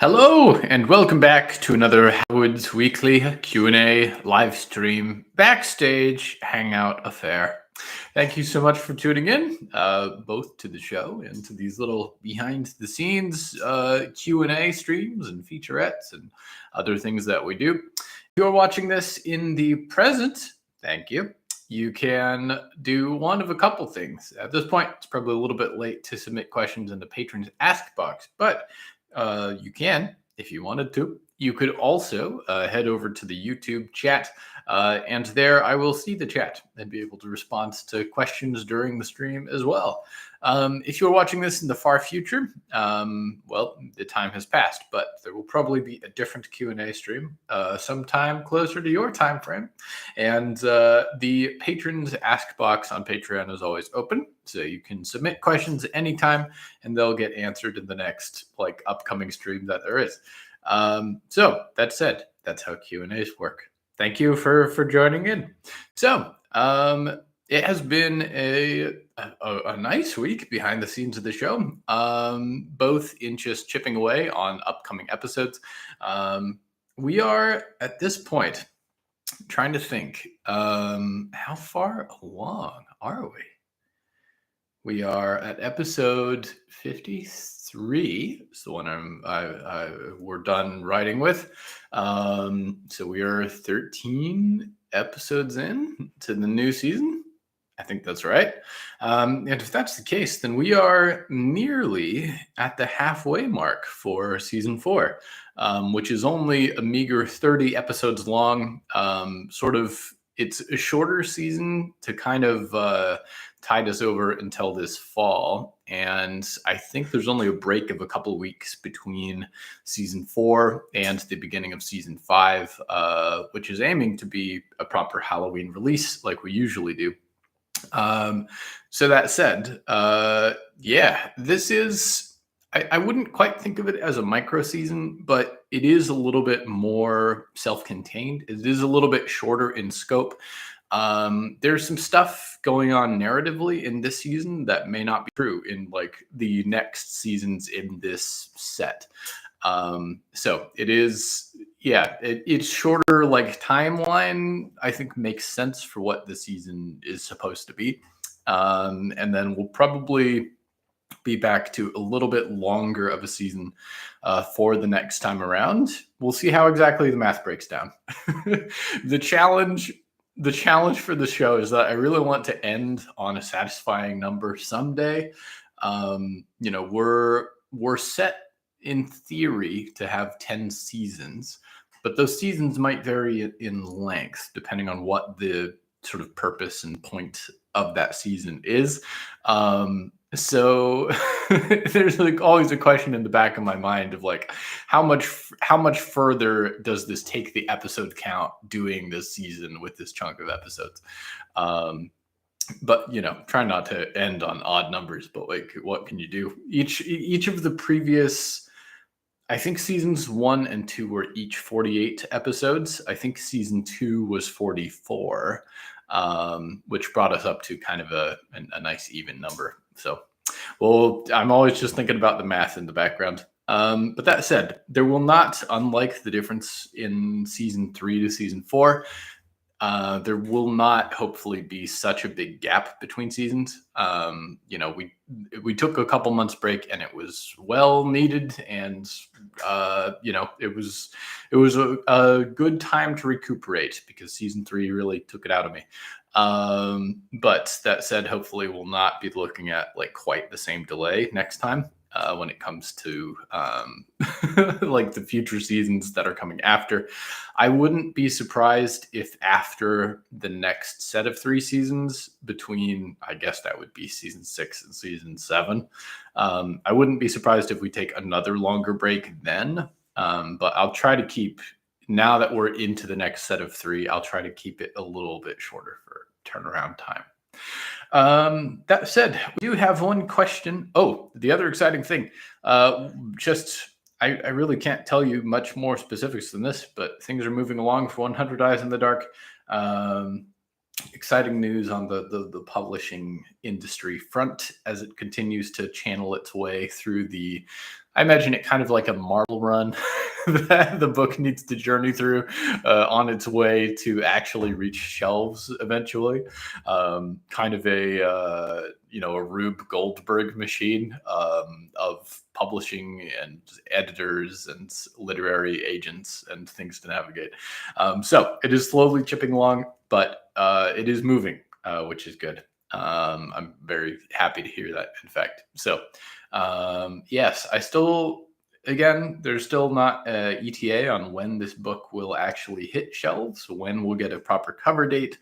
Hello and welcome back to another Hallowoods weekly Q&A live stream backstage hangout affair. Thank you so much for tuning in, both to the show and to these little behind the scenes Q&A streams and featurettes and other things that we do. If you're watching this in the present, thank you. You can do one of a couple things. At this point, it's probably a little bit late to submit questions in the patrons ask box, but you can if you wanted to. You could also head over to the YouTube chat, and there I will see the chat and be able to respond to questions during the stream as well. If you're watching this in the far future, well, the time has passed, but there will probably be a different Q&A stream sometime closer to your time frame. And the patrons ask box on Patreon is always open, so you can submit questions anytime, and they'll get answered in the next upcoming stream that there is. So that said, that's how Q&As work. Thank you for joining in. So it has been a nice week behind the scenes of the show, both in just chipping away on upcoming episodes. We are at this point trying to think, how far along are we? We are at episode 53. It's the one we're done writing with. So we are 13 episodes in to the new season. I think that's right. And if that's the case, then we are nearly at the halfway mark for season 4, which is only a meager 30 episodes long. It's a shorter season to kind of tide us over until this fall. And I think there's only a break of a couple of weeks between season 4 and the beginning of season 5, which is aiming to be a proper Halloween release like we usually do. So that said, this is, I wouldn't quite think of it as a micro season, but it is a little bit more self-contained. It is a little bit shorter in scope. There's some stuff going on narratively in this season that may not be true in the next seasons in this set. So it is, it's shorter timeline, I think makes sense for what the season is supposed to be. And then we'll probably be back to a little bit longer of a season for the next time around. We'll see how exactly the math breaks down. The challenge for the show is that I really want to end on a satisfying number someday. We're set in theory to have 10 seasons, but those seasons might vary in length depending on what the sort of purpose and point of that season is. So there's always a question in the back of my mind of how much further does this take the episode count doing this season with this chunk of episodes? But try not to end on odd numbers, but what can you do? Each of the previous, I think seasons 1 and 2 were each 48 episodes. I think season 2 was 44, which brought us up to kind of a nice even number. So, well, I'm always just thinking about the math in the background. But that said, there will not, unlike the difference in season 3 to season 4, there will not hopefully be such a big gap between seasons. We took a couple months break and it was well needed, and it was a good time to recuperate because season 3 really took it out of me. But that said, hopefully we'll not be looking at quite the same delay next time when it comes to the future seasons that are coming after. I wouldn't be surprised if after the next set of 3 seasons, between, I guess that would be season 6 and season 7, I wouldn't be surprised if we take another longer break then. But I'll try to keep, now that we're into the next set of 3, I'll try to keep it a little bit shorter for turnaround time. That said, we do have one question. Oh, the other exciting thing, I really can't tell you much more specifics than this, but things are moving along for 100 Eyes in the Dark. Exciting news on the publishing industry front as it continues to channel its way through the I imagine it kind of like a Marvel run that the book needs to journey through on its way to actually reach shelves eventually. Kind of a Rube Goldberg machine of publishing and editors and literary agents and things to navigate. So it is slowly chipping along, but it is moving, which is good. I'm very happy to hear that, in fact. So, yes, again, there's still not a ETA on when this book will actually hit shelves, when we'll get a proper cover date,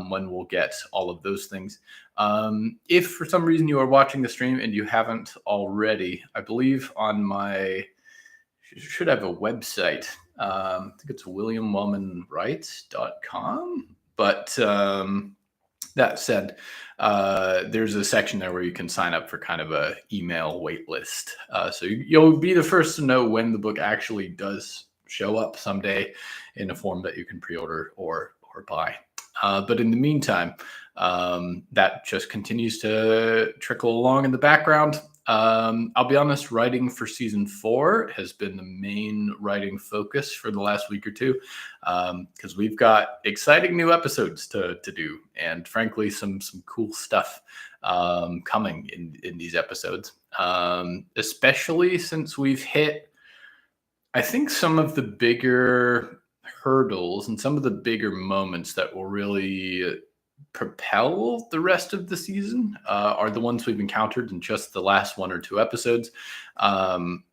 when we'll get all of those things. If for some reason you are watching the stream and you haven't already, I believe on should have a website. I think it's williamwellmanwrites.com. But that said, there's a section there where you can sign up for kind of a email wait list. So you'll be the first to know when the book actually does show up someday in a form that you can pre-order or buy. But in the meantime, that just continues to trickle along in the background. I'll be honest, writing for season 4 has been the main writing focus for the last week or two, because we've got exciting new episodes to do, and frankly, some cool stuff coming in these episodes, especially since we've hit, I think, some of the bigger hurdles and some of the bigger moments that will really propel the rest of the season are the ones we've encountered in just the last 1 or 2 episodes.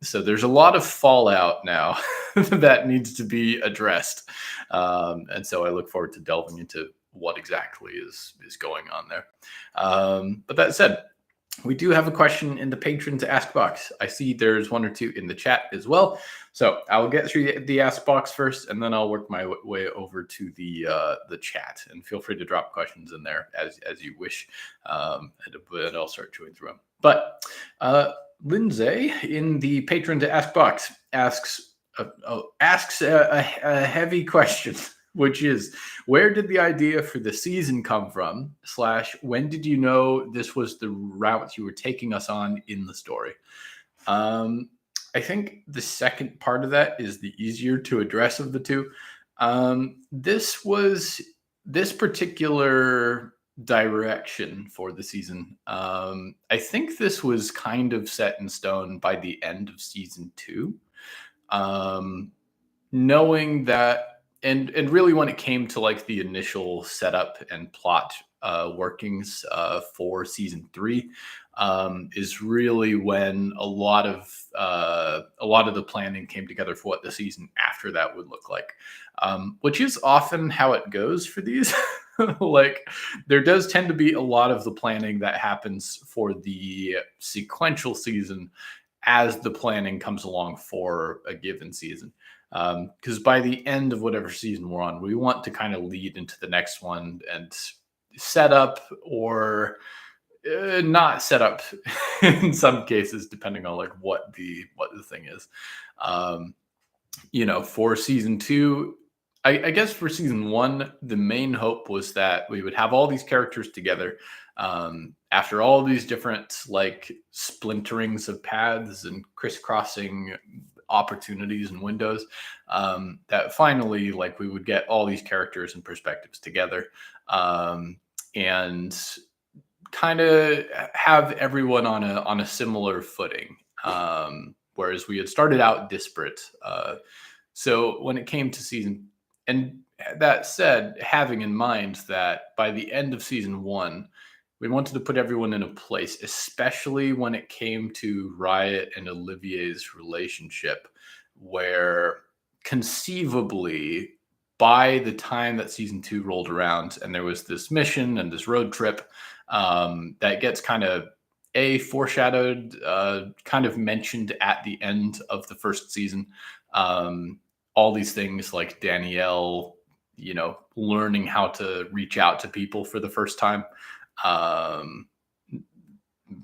So there's a lot of fallout now that needs to be addressed. And so I look forward to delving into what exactly is going on there. But that said, we do have a question in the Patrons Ask box. I see there's 1 or 2 in the chat as well. So I'll get through the Ask box first, and then I'll work my way over to the chat. And feel free to drop questions in there as you wish, and I'll start chewing through them. But Lindsay in the Patrons Ask box asks a heavy question, which is, where did the idea for the season come from? / when did you know this was the route you were taking us on in the story? I think the second part of that is the easier to address of the two. This particular direction for the season, I think this was kind of set in stone by the end of season 2. Knowing that, and really when it came to like the initial setup and plot workings for season 3, is really when a lot of the planning came together for what the season after that would look like, which is often how it goes for these. Like, there does tend to be a lot of the planning that happens for the sequential season as the planning comes along for a given season. Because by the end of whatever season we're on, we want to kind of lead into the next one and set up or not set up in some cases, depending on like what the thing is. For season 2, I guess for season 1, the main hope was that we would have all these characters together after all these different like splinterings of paths and crisscrossing opportunities and windows, that finally, like, we would get all these characters and perspectives together, and kind of have everyone on a similar footing, whereas we had started out disparate. So when it came to season, and that said, having in mind that by the end of season 1, we wanted to put everyone in a place, especially when it came to Riot and Olivier's relationship, where conceivably by the time that season 2 rolled around and there was this mission and this road trip, that gets kind of foreshadowed, kind of mentioned at the end of the first season. All these things like Danielle, learning how to reach out to people for the first time.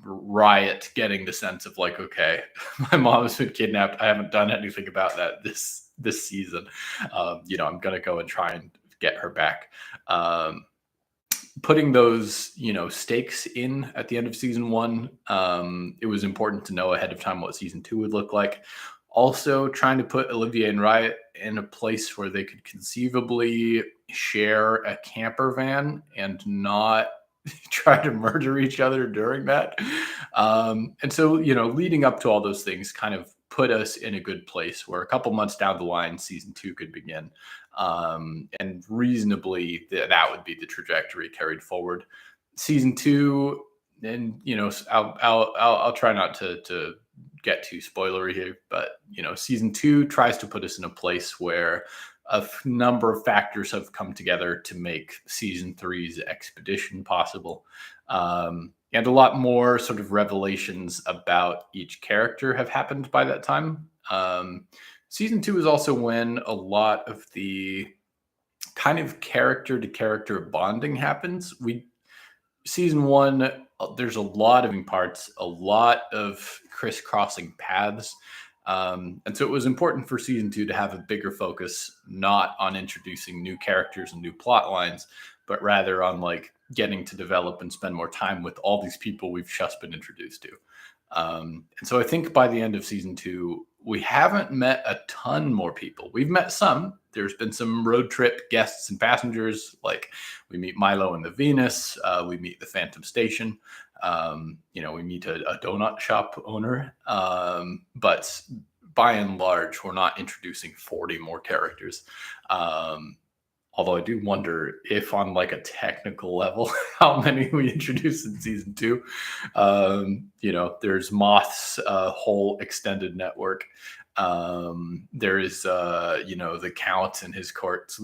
Riot getting the sense of like, okay, my mom has been kidnapped. I haven't done anything about that this season. I'm gonna go and try and get her back. putting those, stakes in at the end of season one. It was important to know ahead of time what season two would look like. Also, trying to put Olivier and Riot in a place where they could conceivably share a camper van and not try to murder each other during that. And so, leading up to all those things kind of put us in a good place where a couple months down the line, season two could begin. And reasonably, that would be the trajectory carried forward. Season two, and I'll try not to get too spoilery here, but season two tries to put us in a place where a number of factors have come together to make season three's expedition possible. And a lot more sort of revelations about each character have happened by that time. Season two is also when a lot of the kind of character to character bonding happens. Season one, there's a lot of moving parts, a lot of crisscrossing paths. And so it was important for season two to have a bigger focus, not on introducing new characters and new plot lines, but rather on like getting to develop and spend more time with all these people we've just been introduced to. And so I think by the end of season two, we haven't met a ton more people. We've met some. There's been some road trip guests and passengers. Like we meet Milo and the Venus. We meet the Phantom Station. We meet a donut shop owner. But by and large, we're not introducing 40 more characters. Although I do wonder if on like a technical level, how many we introduced in season two. There's Moth's whole extended network. There is, the Count and his court. So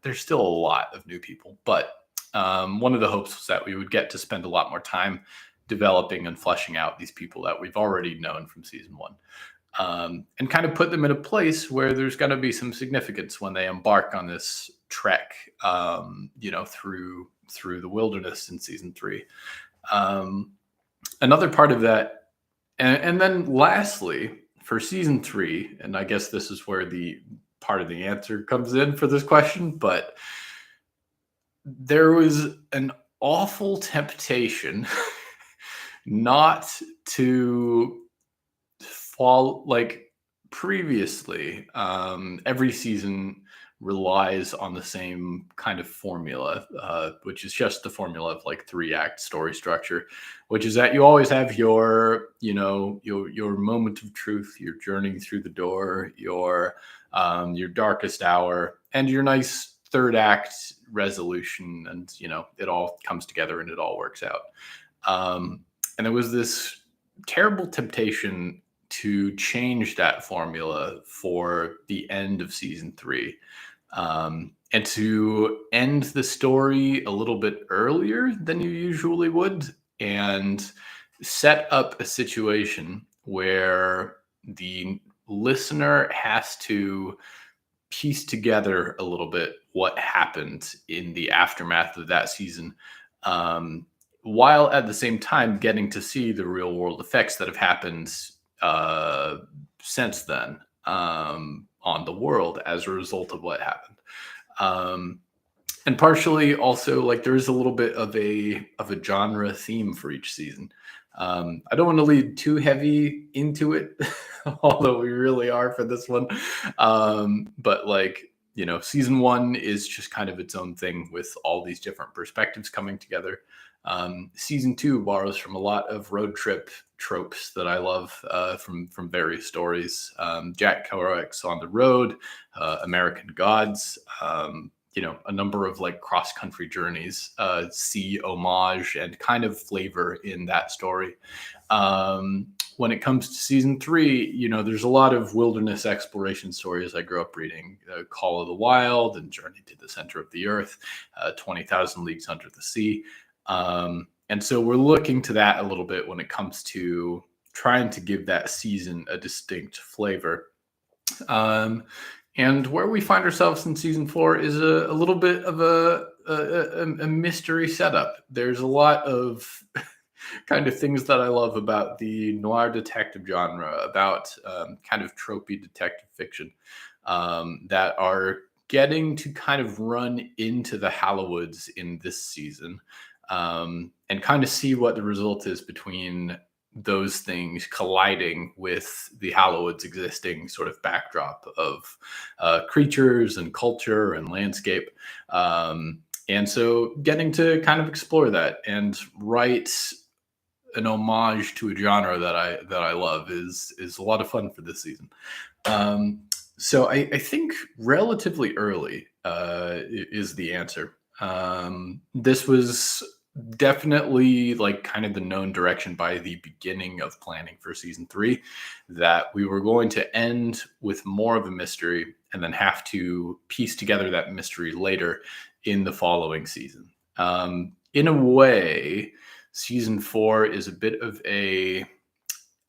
there's still a lot of new people. But one of the hopes was that we would get to spend a lot more time developing and fleshing out these people that we've already known from season one. And kind of put them in a place where there's going to be some significance when they embark on this trek, through the wilderness in season three. Another part of that, and then lastly, for season three, and I guess this is where the part of the answer comes in for this question, but there was an awful temptation not to fall like previously. Every season relies on the same kind of formula, which is just the formula of like 3-act story structure, which is that you always have your moment of truth, your journey through the door, your darkest hour, and your nice 3rd act resolution, and it all comes together and it all works out. And there was this terrible temptation to change that formula for the end of season three, and to end the story a little bit earlier than you usually would, and set up a situation where the listener has to piece together a little bit what happened in the aftermath of that season, while at the same time getting to see the real world effects that have happened since then on the world as a result of what happened. And partially also, like, there is a little bit of a genre theme for each season. I don't want to lead too heavy into it, although we really are for this one. But season one is just kind of its own thing with all these different perspectives coming together. Season two borrows from a lot of road trip tropes that I love from various stories. Jack Kerouac's On the Road, American Gods, a number of like cross-country journeys see homage and kind of flavor in that story. When it comes to season three, there's a lot of wilderness exploration stories I grew up reading. Call of the Wild and Journey to the Center of the Earth, 20,000 Leagues Under the Sea. And so we're looking to that a little bit when it comes to trying to give that season a distinct flavor. And where we find ourselves in season four is a little bit of a mystery setup. There's a lot of kind of things that I love about the noir detective genre, about kind of tropey detective fiction that are getting to kind of run into the Hallowoods in this season, and kind of see what the result is between those things colliding with the Hallowoods existing sort of backdrop of creatures and culture and landscape. And so getting to kind of explore that and write an homage to a genre that I love is a lot of fun for this season. So I think relatively early is the answer. This was definitely like kind of the known direction by the beginning of planning for season 3, that we were going to end with more of a mystery and then have to piece together that mystery later in the following season. In a way, season 4 is a bit of a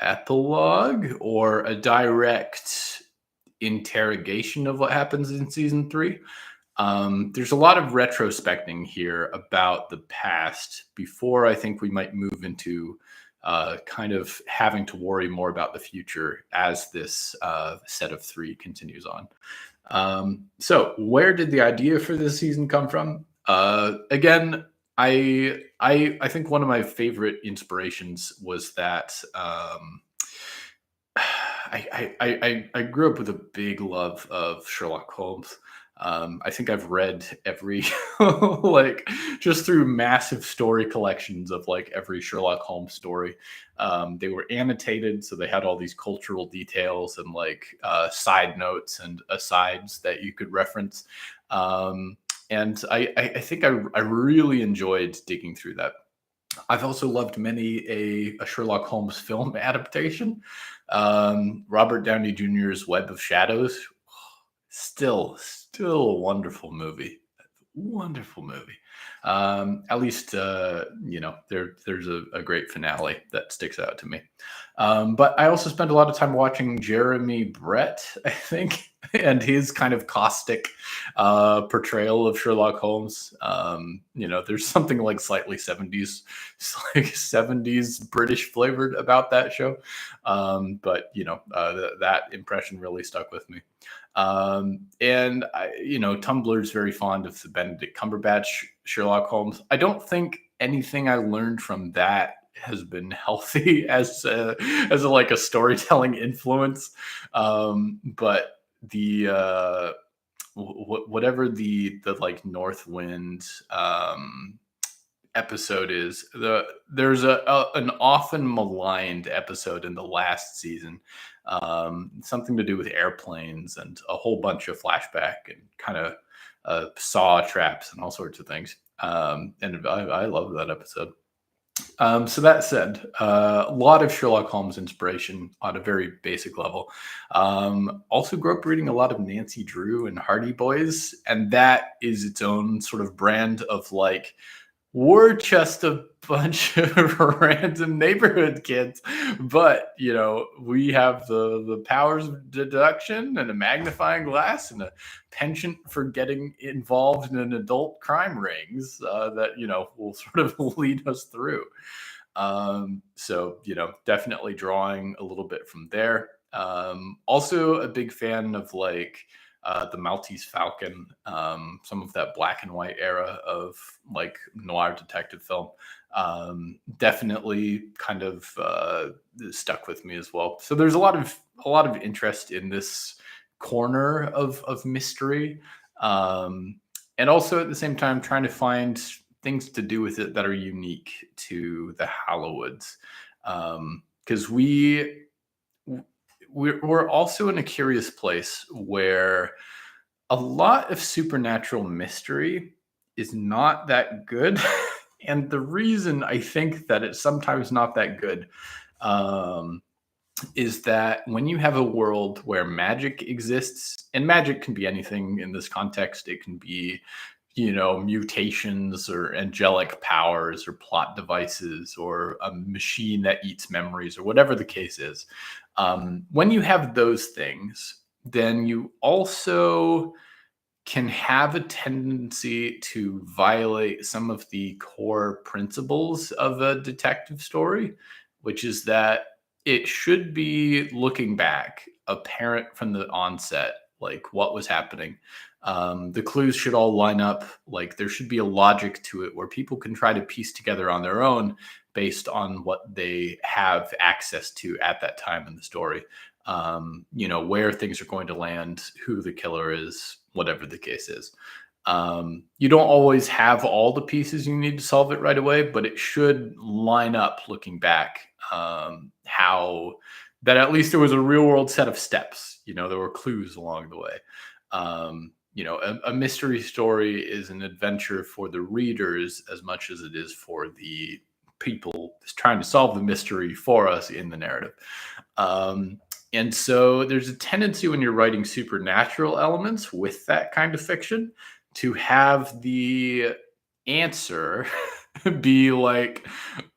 epilogue or a direct interrogation of what happens in season 3. There's a lot of retrospecting here about the past before I think we might move into kind of having to worry more about the future as this set of 3 continues on. So where did the idea for this season come from? Again, I think one of my favorite inspirations was that I grew up with a big love of Sherlock Holmes. I think I've read every like just through massive story collections of like every Sherlock Holmes story. They were annotated, so they had all these cultural details and like side notes and asides that you could reference. And I think I really enjoyed digging through that. I've also loved many a Sherlock Holmes film adaptation. Robert Downey Jr.'s Web of Shadows, still a wonderful movie. Wonderful movie. At least there's a great finale that sticks out to me. But I also spent a lot of time watching Jeremy Brett, I think, and his kind of caustic portrayal of Sherlock Holmes. There's something like slightly 70s, like 70s British flavored about that show. But that impression really stuck with me. And Tumblr's very fond of the Benedict Cumberbatch Sherlock Holmes. I don't think anything I learned from that has been healthy as like a storytelling influence. But the whatever the like Northwind episode is, there's an often maligned episode in the last season, something to do with airplanes and a whole bunch of flashback and kind of saw traps and all sorts of things. And I love that episode. So that said, a lot of Sherlock Holmes inspiration on a very basic level. Also grew up reading a lot of Nancy Drew and Hardy Boys, and that is its own sort of brand of like, we're just a bunch of random neighborhood kids, but we have the powers of deduction and a magnifying glass and a penchant for getting involved in an adult crime rings that will sort of lead us through. So definitely drawing a little bit from there. Also a big fan of like the Maltese Falcon, some of that black and white era of like noir detective film. Definitely kind of stuck with me as well. So there's a lot of interest in this corner of mystery, and also at the same time trying to find things to do with it that are unique to the Hallowoods, because we're also in a curious place where a lot of supernatural mystery is not that good. And the reason I think that it's sometimes not that good is that when you have a world where magic exists, and magic can be anything in this context, it can be mutations or angelic powers or plot devices or a machine that eats memories or whatever the case is. When you have those things, then you also can have a tendency to violate some of the core principles of a detective story, which is that it should be, looking back, apparent from the onset, like what was happening. The clues should all line up. Like there should be a logic to it where people can try to piece together on their own based on what they have access to at that time in the story. Where things are going to land, who the killer is, whatever the case is. You don't always have all the pieces you need to solve it right away, but it should line up looking back. How that at least there was a real world set of steps. There were clues along the way. A mystery story is an adventure for the readers as much as it is for the people trying to solve the mystery for us in the narrative. And so there's a tendency when you're writing supernatural elements with that kind of fiction to have the answer be like,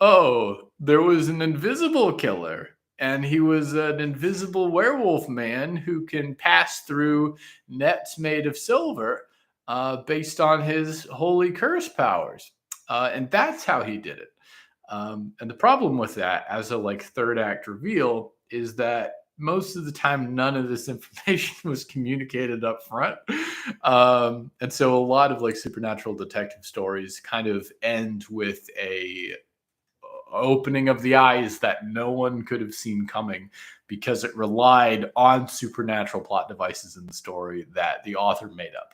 oh, there was an invisible killer and he was an invisible werewolf man who can pass through nets made of silver based on his holy curse powers. And that's how he did it. And the problem with that as a third act reveal is that most of the time, none of this information was communicated up front. And so a lot of supernatural detective stories kind of end with a opening of the eyes that no one could have seen coming because it relied on supernatural plot devices in the story that the author made up.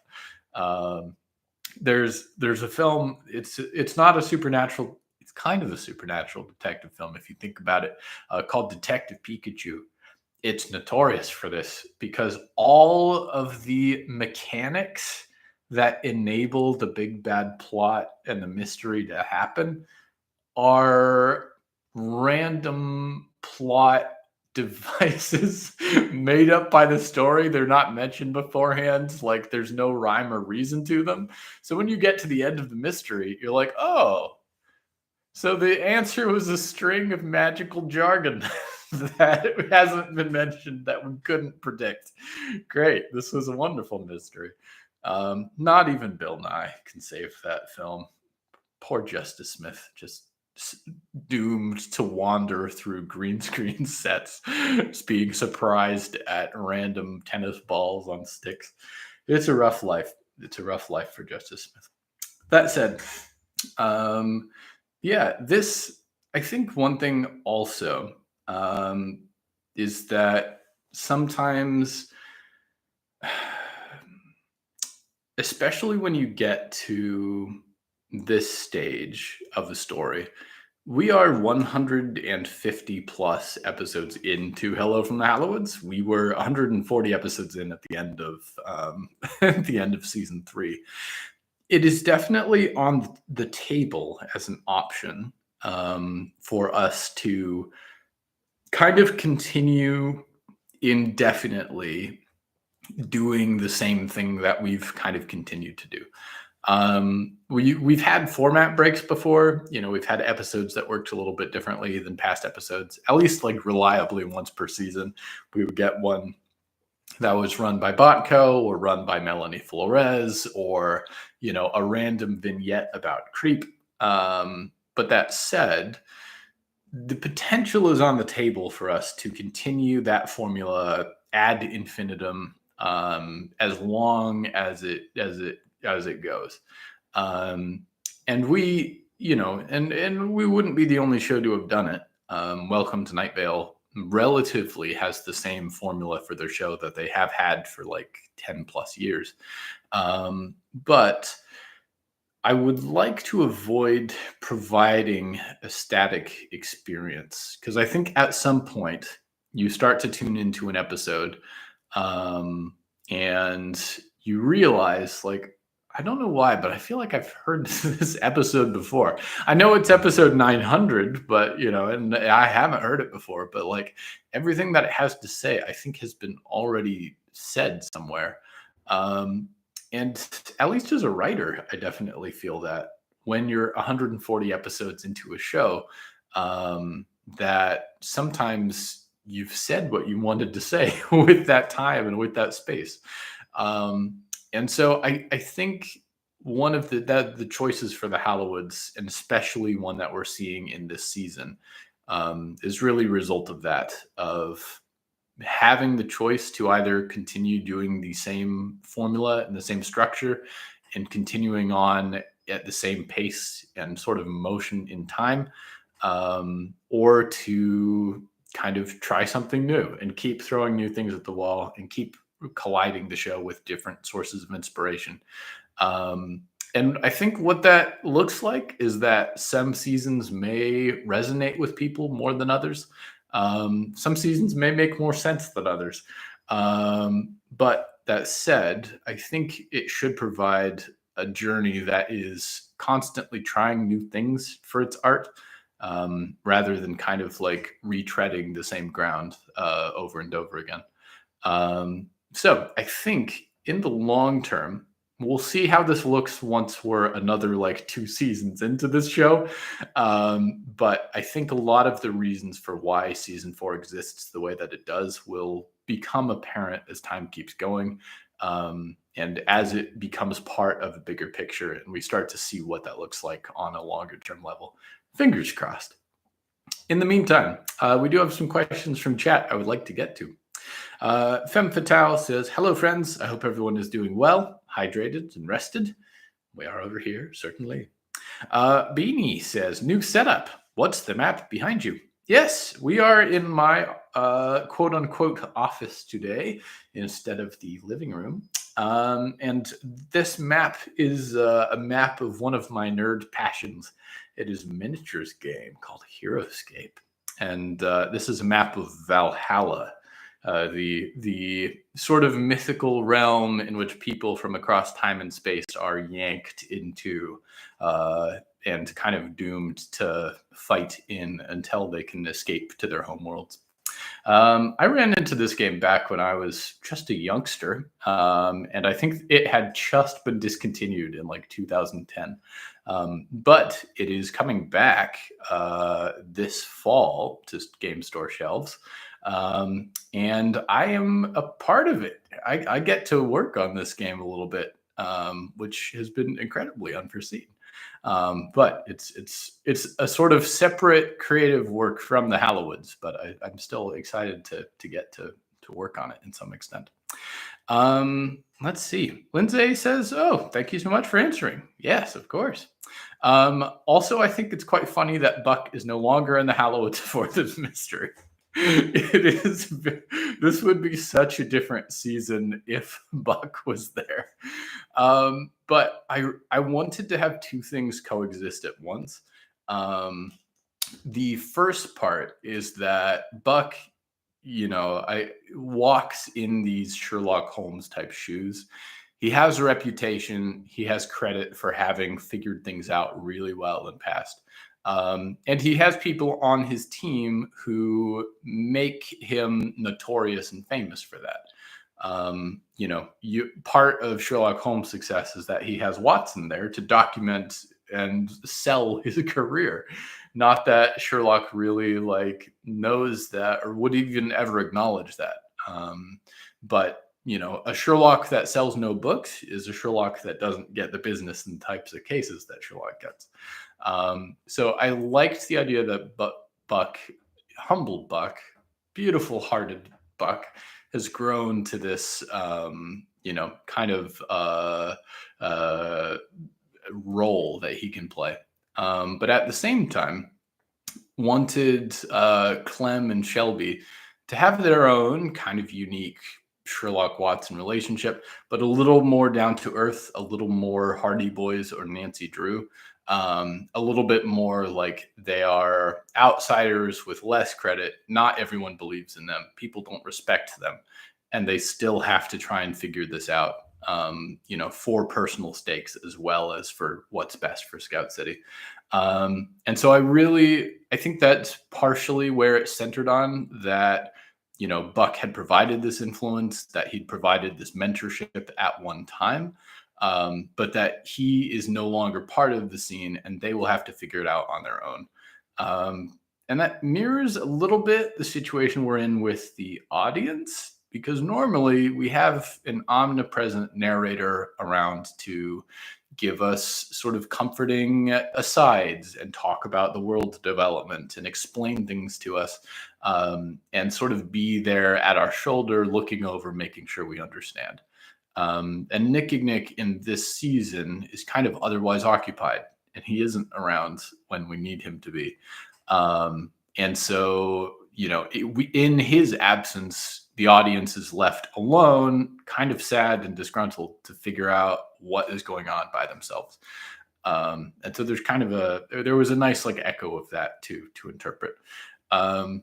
There's a film, it's not a supernatural, it's kind of a supernatural detective film if you think about it, called Detective Pikachu. It's notorious for this because all of the mechanics that enable the big bad plot and the mystery to happen are random plot devices made up by the story. They're not mentioned beforehand. There's no rhyme or reason to them. So when you get to the end of the mystery, you're like, oh, so the answer was a string of magical jargon that hasn't been mentioned that we couldn't predict. Great. This was a wonderful mystery. Not even Bill Nye can save that film. Poor Justice Smith, just doomed to wander through green screen sets, just being surprised at random tennis balls on sticks. It's a rough life. It's a rough life for Justice Smith. That said, I think one thing also is that sometimes, especially when you get to this stage of the story, we are 150 plus episodes into Hello from the Hallowoods. We were 140 episodes in at the end of at the end of season 3. It is definitely on the table as an option for us to kind of continue indefinitely doing the same thing that we've kind of continued to do. We've had format breaks before. We've had episodes that worked a little bit differently than past episodes, at least reliably once per season. We would get one that was run by Botco or run by Melanie Flores or, a random vignette about Creep. But that said, the potential is on the table for us to continue that formula ad infinitum as long as it goes. And we, and we wouldn't be the only show to have done it. Welcome to Night Vale relatively has the same formula for their show that they have had for 10 plus years. But I would like to avoid providing a static experience because I think at some point you start to tune into an episode and you realize I don't know why, but I feel like I've heard this episode before. I know it's episode 900, but and I haven't heard it before, but everything that it has to say, I think has been already said somewhere. And at least as a writer, I definitely feel that when you're 140 episodes into a show, that sometimes you've said what you wanted to say with that time and with that space. And so I think one of the choices for the Hallowoods, and especially one that we're seeing in this season, is really a result of that, of having the choice to either continue doing the same formula and the same structure and continuing on at the same pace and sort of motion in time, or to kind of try something new and keep throwing new things at the wall and keep colliding the show with different sources of inspiration. Um, and I think what that looks like is that some seasons may resonate with people more than others. Some seasons may make more sense than others. But that said, I think it should provide a journey that is constantly trying new things for its art, rather than kind of like retreading the same ground over and over again. So I think in the long term, we'll see how this looks once we're another like 2 seasons into this show. But I think a lot of the reasons for why season 4 exists the way that it does will become apparent as time keeps going. And as it becomes part of a bigger picture and we start to see what that looks like on a longer term level. Fingers crossed. In the meantime, we do have some questions from chat I would like to get to. Femme Fatale says, hello, friends. I hope everyone is doing well, hydrated, and rested. We are over here, certainly. Beanie says, new setup. What's the map behind you? Yes, we are in my quote-unquote office today instead of the living room. And this map is a map of one of my nerd passions. It is a miniatures game called Heroescape. And this is a map of Valhalla, the sort of mythical realm in which people from across time and space are yanked into and kind of doomed to fight in until they can escape to their homeworlds. I ran into this game back when I was just a youngster, and I think it had just been discontinued in like 2010. But it is coming back this fall to game store shelves. And I am a part of it. I get to work on this game a little bit, which has been incredibly unforeseen. But it's a sort of separate creative work from the Hallowoods, but I'm still excited to get to work on it in some extent. Let's see. Lindsay says, oh, thank you so much for answering. Yes, of course. Also, I think it's quite funny that Buck is no longer in the Hallowoods for this mystery. It is. This would be such a different season if Buck was there. But I wanted to have two things coexist at once. The first part is that Buck, walks in these Sherlock Holmes type shoes. He has a reputation. He has credit for having figured things out really well in the past. And he has people on his team who make him notorious and famous for that. Part of Sherlock Holmes' success is that he has Watson there to document and sell his career. Not that Sherlock really knows that or would even ever acknowledge that. But a Sherlock that sells no books is a Sherlock that doesn't get the business and types of cases that Sherlock gets. So I liked the idea that Buck, humble Buck, beautiful hearted Buck, has grown to this, kind of role that he can play. But at the same time, wanted Clem and Shelby to have their own kind of unique Sherlock Watson relationship, but a little more down to earth, a little more Hardy Boys or Nancy Drew. A little bit more like they are outsiders with less credit. Not everyone believes in them. People don't respect them. And they still have to try and figure this out, for personal stakes as well as for what's best for Scout City. And so I think that's partially where it's centered on that, Buck had provided this influence, that he'd provided this mentorship at one time. But that he is no longer part of the scene and they will have to figure it out on their own. And that mirrors a little bit the situation we're in with the audience, because normally we have an omnipresent narrator around to give us sort of comforting asides and talk about the world development and explain things to us, and sort of be there at our shoulder, looking over, making sure we understand. And Nicky Nick in this season is kind of otherwise occupied, and he isn't around when we need him to be. And so, in his absence, the audience is left alone, kind of sad and disgruntled to figure out what is going on by themselves. And so there was a nice like echo of that to interpret. Um,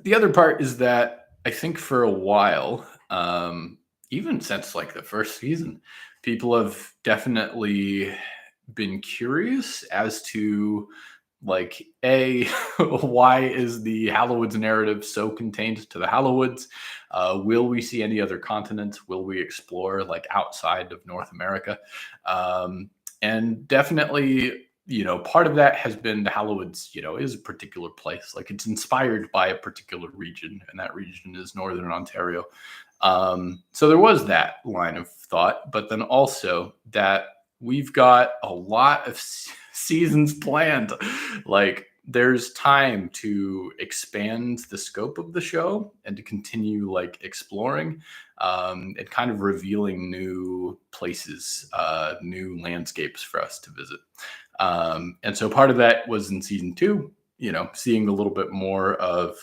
the other part is that I think for a while, even since like the first season, people have definitely been curious as to like a why is the Hallowoods narrative so contained to the Hallowoods? Will we see any other continents? Will we explore like outside of North America? And definitely, part of that has been the Hallowoods, is a particular place. Like it's inspired by a particular region, and that region is Northern Ontario. So there was that line of thought, but then also that we've got a lot of seasons planned. Like there's time to expand the scope of the show and to continue like exploring, and kind of revealing new places, new landscapes for us to visit. And so part of that was in season 2, seeing a little bit more of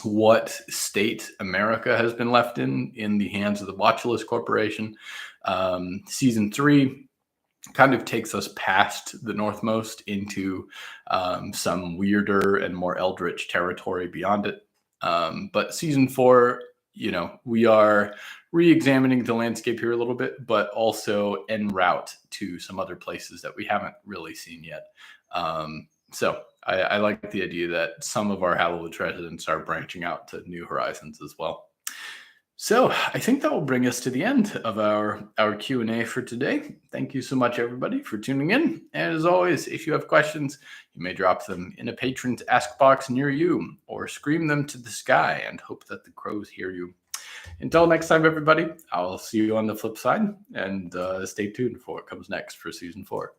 what state America has been left in the hands of the Watchlist Corporation. Season 3 kind of takes us past the Northmost into some weirder and more eldritch territory beyond it. But season 4, we are re-examining the landscape here a little bit, but also en route to some other places that we haven't really seen yet. So I like the idea that some of our Hallowoods residents are branching out to new horizons as well. So I think that will bring us to the end of our Q&A for today. Thank you so much, everybody, for tuning in. And as always, if you have questions, you may drop them in a patron's ask box near you, or scream them to the sky and hope that the crows hear you. Until next time, everybody, I'll see you on the flip side, and stay tuned for what comes next for season 4.